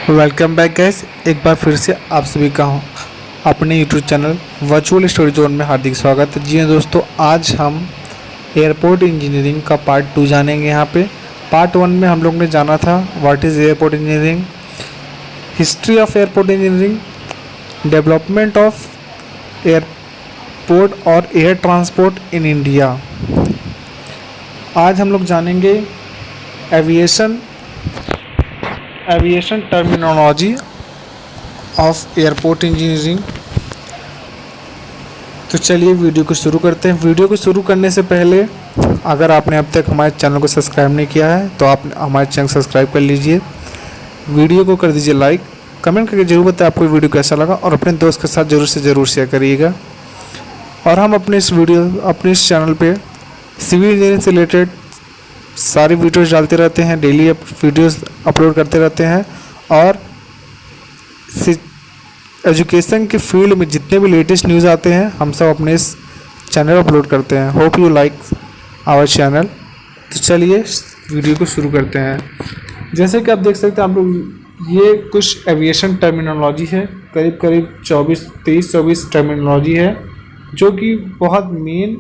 Welcome back gas. एक बार फिर से आप सभी का अपने YouTube channel virtual story zone में हार्दिक स्वागत है। जी हाँ दोस्तों, आज हम एयरपोर्ट इंजीनियरिंग का पार्ट 2 जानेंगे। यहाँ पे पार्ट 1 में हम लोग ने जाना था what is airport engineering, history of airport engineering, development of airport और एयर ट्रांसपोर्ट इन इंडिया। आज हम लोग जानेंगे aviation terminology of airport engineering. तो चलिए वीडियो को शुरू करते हैं। वीडियो को शुरू करने से पहले अगर आपने अब तक हमारे चैनल को सब्सक्राइब नहीं किया है तो आप हमारे चैनल सब्सक्राइब कर लीजिए, वीडियो को कर दीजिए लाइक, कमेंट करके जरूर बताएं आपको वीडियो कैसा लगा और अपने दोस्त के साथ ज़रूर से ज़रूर शेयर करिएगा। और हम अपने इस चैनल पे सिविल इंजीनियरिंग से रिलेटेड सारी वीडियोस डालते रहते हैं, डेली वीडियोस अपलोड करते रहते हैं और एजुकेशन के फील्ड में जितने भी लेटेस्ट न्यूज़ आते हैं हम सब अपने इस चैनल अपलोड करते हैं। Hope you like our channel. तो चलिए वीडियो को शुरू करते हैं। जैसे कि आप देख सकते हैं आप लोग, ये कुछ एविएशन टर्मिनोलॉजी है, करीब करीब 23-24 टर्मिनोलॉजी है जो कि बहुत मेन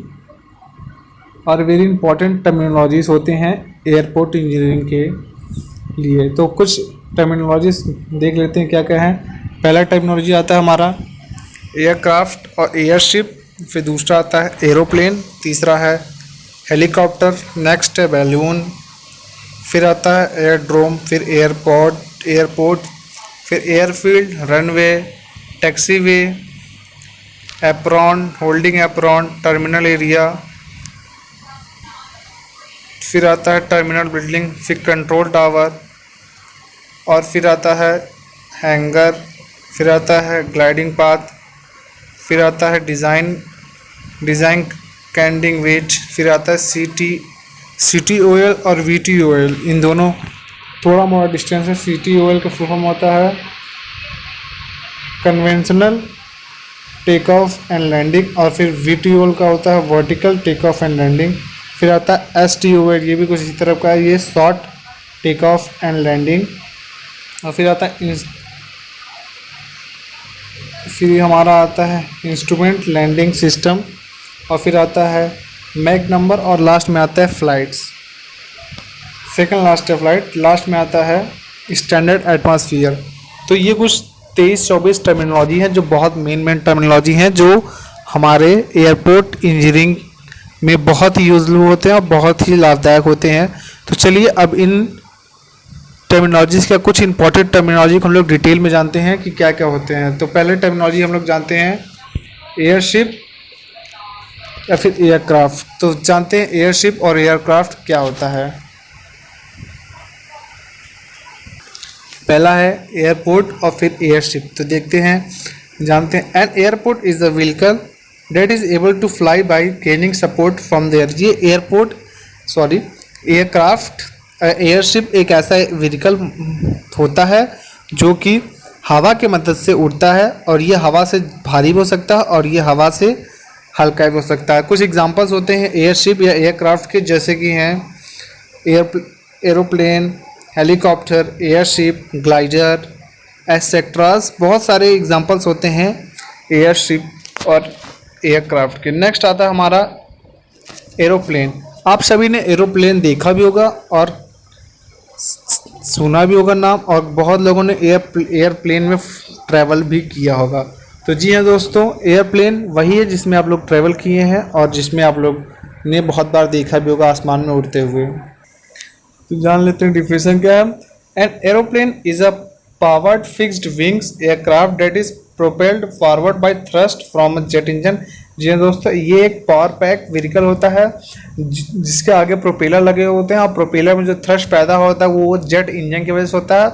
और वेरी इंपॉर्टेंट टर्मिनोलॉजीज़ होते हैं एयरपोर्ट इंजीनियरिंग के लिए। तो कुछ टर्मिनोलॉजीज देख लेते हैं क्या क्या है। पहला टर्मिनोलॉजी आता है हमारा एयरक्राफ्ट और एयरशिप, फिर दूसरा आता है एरोप्लेन, तीसरा है हेलीकॉप्टर, नेक्स्ट है बैलून, फिर आता है एयरड्रोम, फिर एयरपोर्ट, फिर airfield, runway, taxiway, apron, holding apron, terminal area, फिर आता है टर्मिनल बिल्डिंग, फिर कंट्रोल टावर, और फिर आता है हैंगर, फिर आता है ग्लाइडिंग पाथ, फिर आता है डिज़ाइन कैंडिंग वेट, फिर आता है CTOL और VTOL। इन दोनों थोड़ा मोड़ा डिस्टेंस है। CTOL का फुल फॉर्म होता है conventional take off and landing, और फिर VTOL का होता है vertical take off and landing. फिर आता है STOL, ये भी कुछ इसी तरह का है, ये short take off and landing. और फिर आता है फिर हमारा आता है इंस्ट्रूमेंट लैंडिंग सिस्टम, और फिर आता है मैक नंबर, और लास्ट में आता है फ्लाइट्स। सेकंड लास्ट है फ्लाइट, लास्ट में आता है स्टैंडर्ड एटमॉस्फेयर। तो ये कुछ 23-24 टर्मिनोलॉजी हैं जो बहुत मेन टर्मिनोलॉजी हैं जो हमारे एयरपोर्ट इंजीनियरिंग में बहुत ही यूजफुल होते हैं और बहुत ही लाभदायक होते हैं। तो चलिए अब इन टर्मिनोलॉजीज का कुछ इंपॉर्टेंट टर्मिनोलॉजी को हम लोग डिटेल में जानते हैं कि क्या क्या होते हैं। तो पहले टर्मिनोलॉजी हम लोग जानते हैं एयरशिप या फिर एयरक्राफ्ट। तो जानते हैं एयरशिप और एयरक्राफ्ट क्या होता है। पहला है एयरपोर्ट और फिर एयरशिप। तो देखते हैं, जानते हैं। An airport is the vehicle that is able to fly by gaining support from the air। ये एयरक्राफ्ट एयरशिप एक ऐसा व्हीकल होता है जो कि हवा के मदद से उड़ता है, और ये हवा से भारी भी हो सकता है और ये हवा से हल्का भी हो सकता है। कुछ एग्जांपल्स होते हैं एयरशिप या एयरक्राफ्ट के, जैसे कि हैं एरोप्लेन, हेलीकॉप्टर, एयरशिप, ग्लाइडर एटसेट्रास। बहुत सारे एग्जांपल्स होते हैं एयरशिप और एयरक्राफ्ट के। नेक्स्ट आता है हमारा एरोप्लेन। आप सभी ने एरोप्लेन देखा भी होगा और सुना भी होगा नाम, और बहुत लोगों ने एयरप्लेन में ट्रैवल भी किया होगा। तो जी हाँ दोस्तों, एयरप्लेन वही है जिसमें आप लोग ट्रैवल किए हैं और जिसमें आप लोग ने बहुत बार देखा भी होगा आसमान में उड़ते हुए। तो जान लेते हैं डिफिनेशन क्या है। An aeroplane is a powered fixed wings aircraft that is propelled forward by thrust from jet engine. जी दोस्तों, ये एक पावर पैक व्हीकल होता है जिसके आगे प्रोपेलर लगे होते हैं, और प्रोपेलर में जो थ्रस्ट पैदा होता है वो जेट इंजन की वजह से होता है,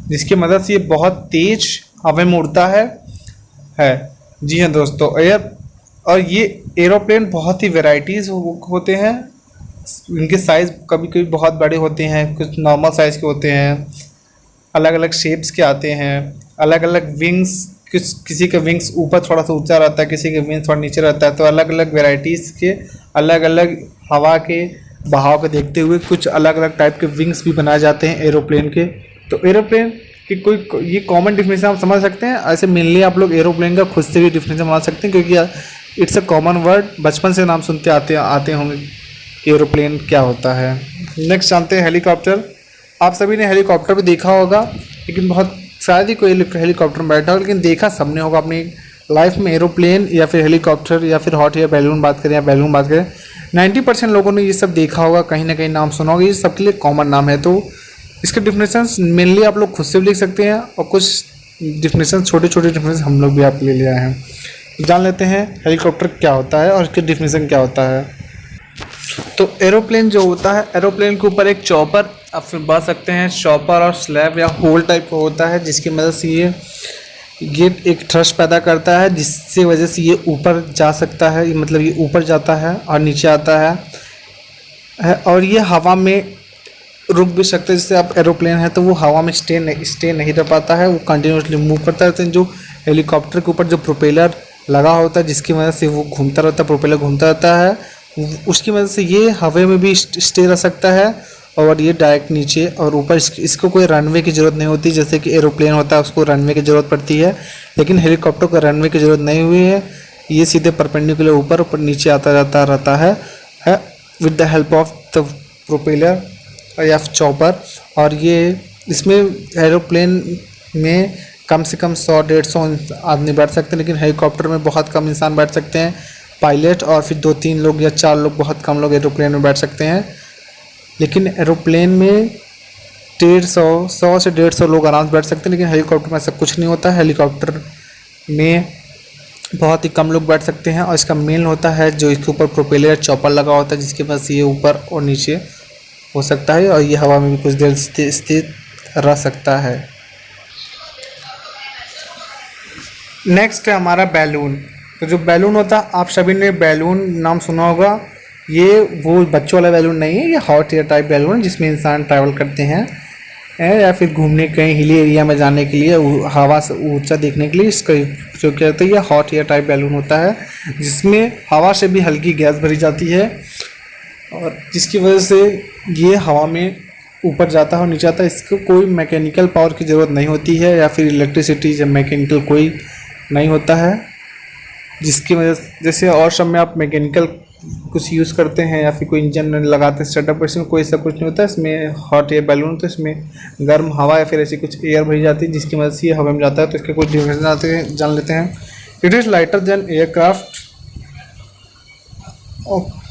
जिसकी मदद से ये बहुत तेज हवा में उड़ता है। जी हाँ दोस्तों, और ये एरोप्लेन बहुत ही वेराइटीज़ होते हैं। इनके साइज़ कभी कभी बहुत बड़े होते हैं, कुछ नॉर्मल साइज़ के होते हैं, अलग अलग शेप्स के आते हैं, अलग अलग विंग्स, किसी का विंग्स ऊपर थोड़ा सा ऊंचा रहता है, किसी का विंग्स थोड़ा नीचे रहता है। तो अलग अलग वेराइटीज़ के अलग अलग हवा के बहाव को देखते हुए कुछ अलग अलग टाइप के विंग्स भी बनाए जाते हैं एरोप्लेन के। तो एरोप्लेन कि कोई ये कॉमन डिफिनेशन आप समझ सकते हैं। ऐसे मेनली आप लोग एरोप्लेन का खुद से भी डिफिनेशन बना सकते हैं, क्योंकि इट्स अ कॉमन वर्ड, बचपन से नाम सुनते आते होंगे कि एरोप्लेन क्या होता है। नेक्स्ट जानते हैं हेलीकॉप्टर। आप सभी ने हेलीकॉप्टर भी देखा होगा, लेकिन बहुत शायद ही कोई हेलीकॉप्टर में बैठा हो, लेकिन देखा सबने होगा अपनी लाइफ में एरोप्लेन या फिर हेलीकॉप्टर या फिर हॉट एयर बैलून बात करें या बैलून बात करें। 90% लोगों ने ये सब देखा होगा, कहीं ना कहीं नाम सुना होगा। ये सबके लिए कॉमन नाम है। तो इसके डिफिनेशंस मेनली आप लोग खुद से भी लिख सकते हैं, और कुछ डिफिनेशन छोटे छोटे डिफिनेशन हम लोग भी आपके लिए ले आए हैं। जान लेते हैं हेलीकॉप्टर क्या होता है और इसके डिफिनेशन क्या होता है। तो एरोप्लेन जो होता है, एरोप्लेन के ऊपर एक चॉपर आप फिर बात सकते हैं, चॉपर और स्लैब या होल टाइप का होता है, जिसकी मदद से ये एक थ्रस्ट पैदा करता है, जिससे वजह से ये ऊपर जा सकता है। मतलब ये ऊपर जाता है और नीचे आता है और ये हवा में रुक भी सकते हैं। जैसे आप एरोप्लेन है तो वो हवा में स्टे नहीं रह पाता है, वो कंटिन्यूसली मूव करता रहता है। जो हेलीकॉप्टर के ऊपर जो प्रोपेलर लगा होता है, जिसकी वजह से वो घूमता रहता है, प्रोपेलर घूमता रहता है, उसकी वजह से ये हवा में भी स्टे रह सकता है। और ये डायरेक्ट नीचे और ऊपर इसको कोई रनवे की ज़रूरत नहीं होती, जैसे कि एरोप्लेन होता है उसको रनवे की ज़रूरत पड़ती है, लेकिन हेलीकॉप्टर को रनवे की ज़रूरत नहीं हुई है। ये सीधे परपेंडिकुलर ऊपर नीचे आता जाता रहता है with the help of the propeller या चॉपर। और ये इसमें एरोप्लेन में कम से कम 100-150 आदमी बैठ सकते हैं, लेकिन हेलीकॉप्टर में बहुत कम इंसान बैठ सकते हैं, पायलट और फिर 2-3 लोग या 4 लोग, बहुत कम लोग एरोप्लेन में बैठ सकते हैं। लेकिन एरोप्लेन में 100 से 150 लोग आराम से बैठ सकते हैं, लेकिन हेलीकॉप्टर में ऐसा कुछ नहीं होता है। हेलीकॉप्टर में बहुत ही कम लोग बैठ सकते हैं, और इसका मेन होता है जो इसके ऊपर प्रोपेलर चॉपर लगा होता है, जिसके पास ये ऊपर और नीचे हो सकता है, और ये हवा में भी कुछ देर स्थिर रह सकता है। नेक्स्ट है हमारा बैलून। तो जो बैलून होता है, आप सभी ने बैलून नाम सुना होगा। ये वो बच्चों वाला बैलून नहीं है, ये हॉट एयर टाइप बैलून है, जिसमें इंसान ट्रैवल करते हैं या फिर घूमने कहीं हिली एरिया में जाने के लिए, हवा से ऊंचा देखने के लिए। इसका जो क्या होता है, ये हॉट एयर टाइप बैलून होता है, जिसमें हवा से भी हल्की गैस भरी जाती है, और जिसकी वजह से ये हवा में ऊपर जाता है और नीचे आता है। इसको कोई मैकेनिकल पावर की ज़रूरत नहीं होती है, या फिर इलेक्ट्रिसिटी या मैकेनिकल कोई नहीं होता है, जिसकी वजह से जैसे और सब में आप मैकेनिकल कुछ यूज़ करते हैं या फिर कोई इंजन लगाते हैं सेटअप, इसमें कोई ऐसा कुछ नहीं होता है। इसमें हॉट एयर बैलून, तो इसमें गर्म हवा या फिर ऐसी कुछ एयर भरी जाती है, जिसकी मदद से ये हवा में जाता है। तो इसके कुछ डिफरेंस जान लेते हैं। It is lighter than aircraft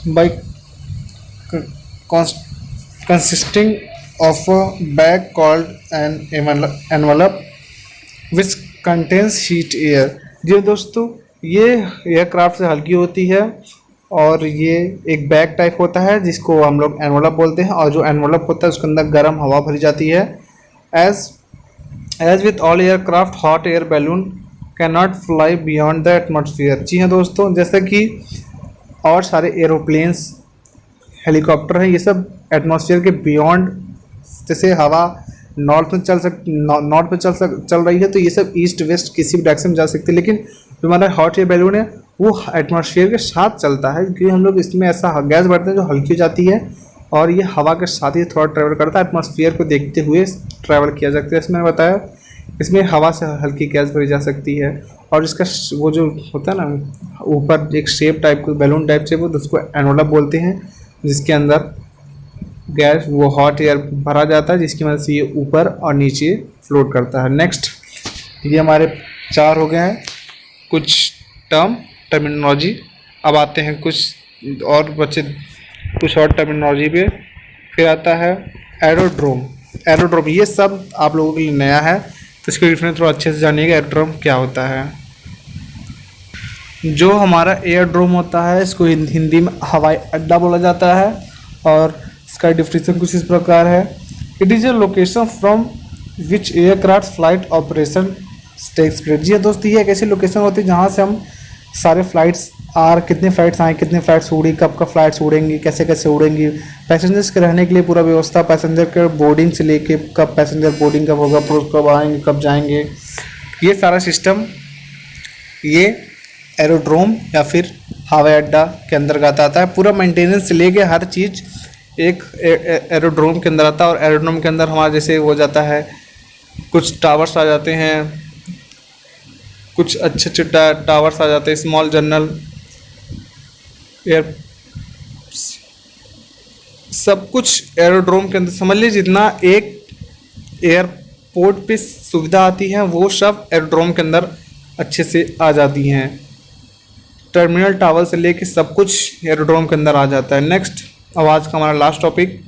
by consisting of a bag called an envelope which contains heat air। जी दोस्तों, ये एयरक्राफ्ट से हल्की होती है, और ये एक बैग टाइप होता है जिसको हम लोग एनवलप बोलते हैं, और जो एनवलप होता है उसके अंदर गर्म हवा भरी जाती है। As with all aircraft hot air balloon can not fly beyond the atmosphere. जी हाँ दोस्तों, जैसे कि और सारे एरोप्लेन्स हेलीकॉप्टर हैं, ये सब एटमॉस्फेयर के बियॉन्ड, जैसे हवा नॉर्थ में चल रही है, तो ये सब ईस्ट वेस्ट किसी भी डायरेक्शन में जा सकती है। लेकिन जो हमारा हॉट एयर बैलून है वो एटमॉस्फेयर के साथ चलता है, क्योंकि हम लोग इसमें ऐसा गैस बढ़ते हैं जो हल्की हो जाती है, और ये हवा के साथ ही थोड़ा ट्रैवल करता है। एटमॉस्फेयर को देखते हुए ट्रैवल किया जाता है। इसमें बताया, इसमें हवा से हल्की गैस भरी जा सकती है, और इसका वो जो होता है ना ऊपर एक शेप टाइप का बैलून टाइप से, वो उसको एनवलप बोलते हैं, जिसके अंदर गैस वो हॉट एयर भरा जाता है, जिसकी वजह से ये ऊपर और नीचे फ्लोट करता है। नेक्स्ट, ये हमारे 4 हो गए हैं कुछ टर्मिनोलॉजी। अब आते हैं कुछ और बच्चे कुछ और टर्मिनोलॉजी पे। फिर आता है एरोड्रोम। ये सब आप लोगों के लिए नया है, तो इसके डिफरेंस थोड़ा अच्छे से जानिएगा। एरोड्रोम क्या होता है? जो हमारा एयरड्रोम होता है, इसको हिंदी में हवाई अड्डा बोला जाता है, और इसका डिफिनेशन कुछ इस प्रकार है। It is a location from which aircraft flight operation takes place. जी दोस्तों, ये एक ऐसी लोकेशन होती है जहाँ से हम सारे फ्लाइट्स कितने फ़्लाइट्स आए, कितने फ़्लाइट्स उड़ी, कब फ्लाइट्स उड़ेंगी, कैसे कैसे उड़ेंगी, पैसेंजर्स के रहने के लिए पूरा व्यवस्था, पैसेंजर के बोर्डिंग से लेके कब पैसेंजर बोर्डिंग कब होगा, कब आएंगे, कब जाएंगे, ये सारा सिस्टम ये एरोड्रोम या फिर हवाई अड्डा के अंतर्गत आता है। पूरा मेंटेनेंस से लेके हर चीज़ एक एरोड्रोम के अंदर आता है। और एरोड्रोम के अंदर हमारा जैसे हो जाता है कुछ टावर्स आ जाते हैं, कुछ अच्छे अच्छे टावर्स आ जाते हैं, स्मॉल जनरल एयर, सब कुछ एरोड्रोम के अंदर। समझ लीजिए जितना एक एयरपोर्ट पे सुविधा आती है वो सब एरोड्रोम के अंदर अच्छे से आ जाती हैं। टर्मिनल टावर से लेके सब कुछ एरोड्रोम के अंदर आ जाता है। नेक्स्ट आवाज़ का हमारा लास्ट टॉपिक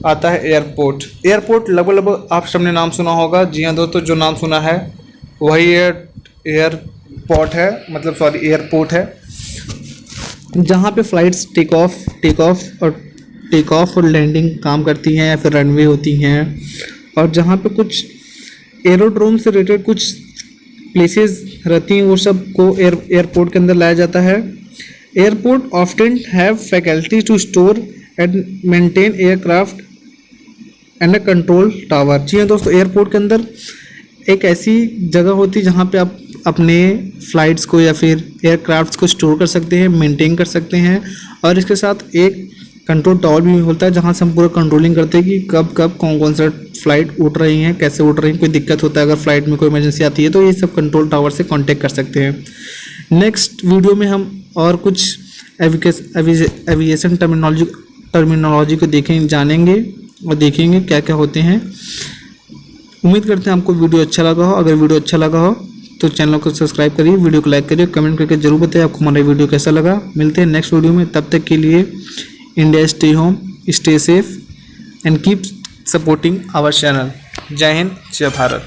आता है एयरपोर्ट। एयरपोर्ट लगभग आप सबने नाम सुना होगा। जी हाँ दोस्तों, जो नाम सुना है वही एयरपोर्ट है, मतलब सॉरी एयरपोर्ट है, जहाँ पे फ्लाइट्स टेक ऑफ और लैंडिंग काम करती हैं या फिर रनवे होती हैं, और जहाँ पे कुछ एरोड्रोम से रिलेटेड कुछ प्लेसेस रहती हैं वो सब को एयरपोर्ट के अंदर लाया जाता है। Airport often have faculty to store and maintain aircraft and a control tower. जी हाँ दोस्तों, एयरपोर्ट के अंदर एक ऐसी जगह होती है जहाँ पे आप अपने फ़्लाइट्स को या फिर एयरक्राफ्ट्स को स्टोर कर सकते हैं, मेंटेन कर सकते हैं, और इसके साथ एक कंट्रोल टावर भी होता है जहाँ से हम पूरा कंट्रोलिंग करते हैं कि कब कौन सा फ़्लाइट उड़ रही हैं, कैसे उड़ रही हैं, कोई दिक्कत होता है अगर फ्लाइट में कोई इमरजेंसी आती है तो ये सब कंट्रोल टावर से कांटेक्ट कर सकते हैं। नेक्स्ट वीडियो में हम और कुछ एविएशन टर्मिनोलॉजी को जानेंगे और देखेंगे क्या क्या होते हैं। उम्मीद करते हैं आपको वीडियो अच्छा लगा हो। अगर वीडियो अच्छा लगा हो तो चैनल को सब्सक्राइब करिए, वीडियो को लाइक करिए, कमेंट करके जरूर बताइए आपको हमारा वीडियो कैसा लगा। मिलते हैं नेक्स्ट वीडियो में, तब तक के लिए India stay home, stay safe and keep supporting our channel. जय हिंद, जय भारत।